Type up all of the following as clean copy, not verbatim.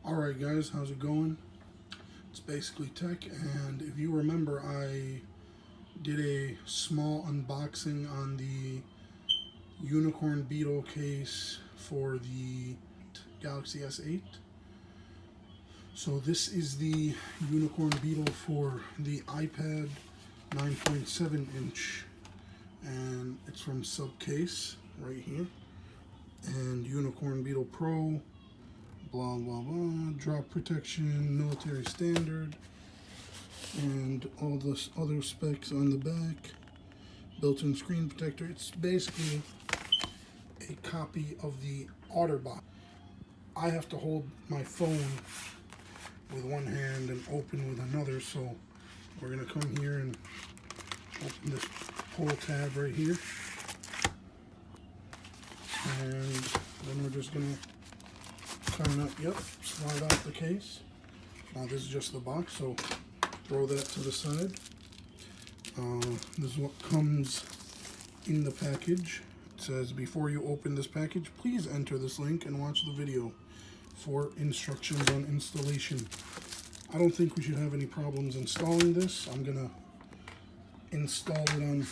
Alright guys, how's it going? It's basically tech, and if you remember, I did a small unboxing on the unicorn Beetle case for the Galaxy S8. So this is the unicorn Beetle for the iPad 9.7 inch, and it's from Supcase right here, and unicorn Beetle Pro, blah blah blah, drop protection, military standard, and all this other specs on the back, built-in screen protector. It's basically a copy of the OtterBox. I have to hold my phone with one hand and open with another, so we're gonna come here and open this pull tab right here, and then we're just gonna kind of, slide out the case. Now this is just the box, so throw that to the side. This is what comes in the package. It says, before you open this package, please enter this link and watch the video for instructions on installation. I don't think we should have any problems installing this. I'm gonna install it on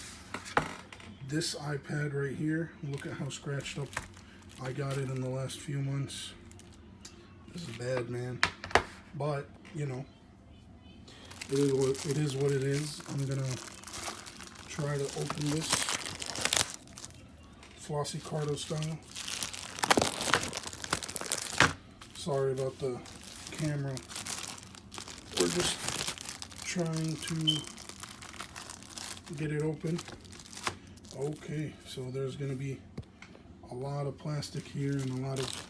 this iPad right here. Look at how scratched up I got it in the last few months. This is bad, man. But, you know, it is what it is. I'm gonna try to open this Flossy Cardo style. Sorry about the camera. We're just trying to get it open. Okay, so there's gonna be a lot of plastic here and a lot of...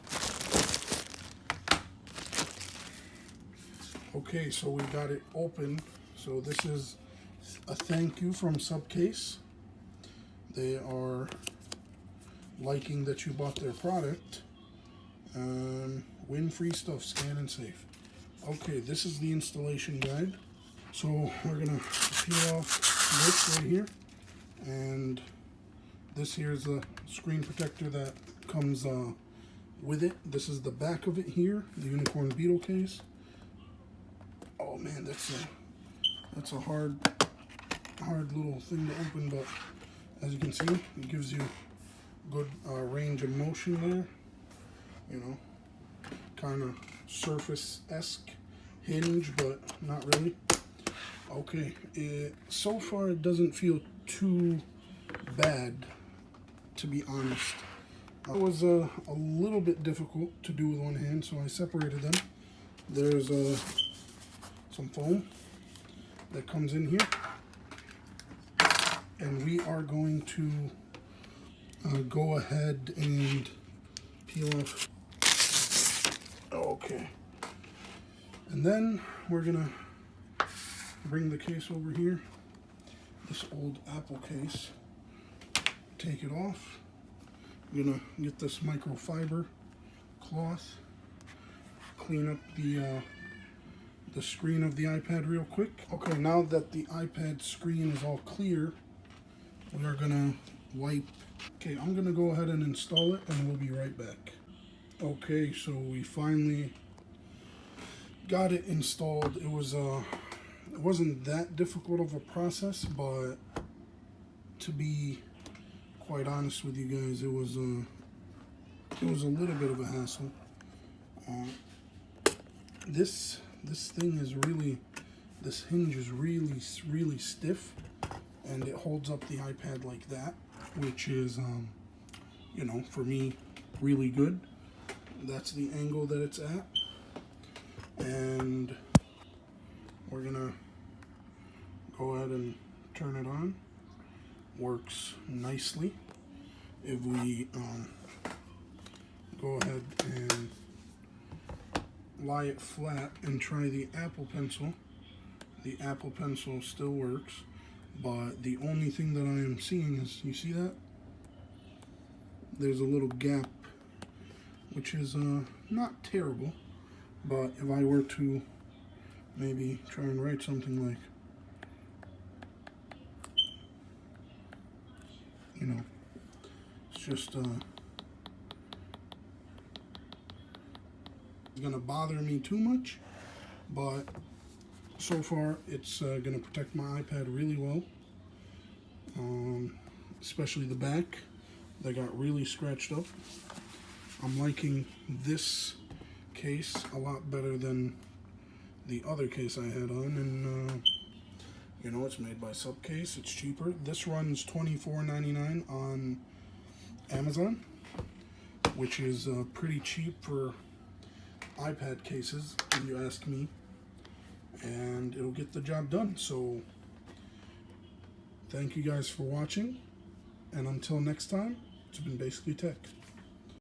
Okay, so we got it open. So this is a thank you from Supcase. They are liking that you bought their product. Win-free stuff, scan and save. Okay, this is the installation guide. So we're gonna peel off this right here, and this here is the screen protector that comes with it. This is the back of it here, the unicorn Beetle case. Oh man, that's a hard little thing to open, but as you can see, it gives you good range of motion there. You know, kind of surface-esque hinge, but not really. Okay, so far it doesn't feel too bad, to be honest. It was a little bit difficult to do with one hand, so I separated them. There's some foam that comes in here, and we are going to go ahead and peel off. Okay, and then we're gonna bring the case over here, this old Apple case, take it off. I'm gonna get this microfiber cloth, clean up the screen of the iPad real quick. Okay, now that the iPad screen is all clear, we are gonna wipe. Okay, I'm gonna go ahead and install it, and we'll be right back. Okay, so we finally got it installed. It wasn't that difficult of a process, but to be quite honest with you guys, it was a little bit of a hassle. This thing is really, this hinge is really stiff, and it holds up the iPad like that, which is, you know, for me, really good. That's the angle that it's at, and we're gonna go ahead and turn it on. Works nicely. If we go ahead and lie it flat and try the Apple Pencil still works, but the only thing that I am seeing is, you see that? There's a little gap, which is not terrible, but if I were to maybe try and write something like, you know, it's just going to bother me too much, but so far it's going to protect my iPad really well, especially the back. They got really scratched up. I'm liking this case a lot better than the other case I had on, and you know, it's made by Supcase. It's cheaper. This runs $24.99 on Amazon, which is pretty cheap for iPad cases, if you ask me, and it'll get the job done. So thank you guys for watching, and until next time, it's been Basically Tech.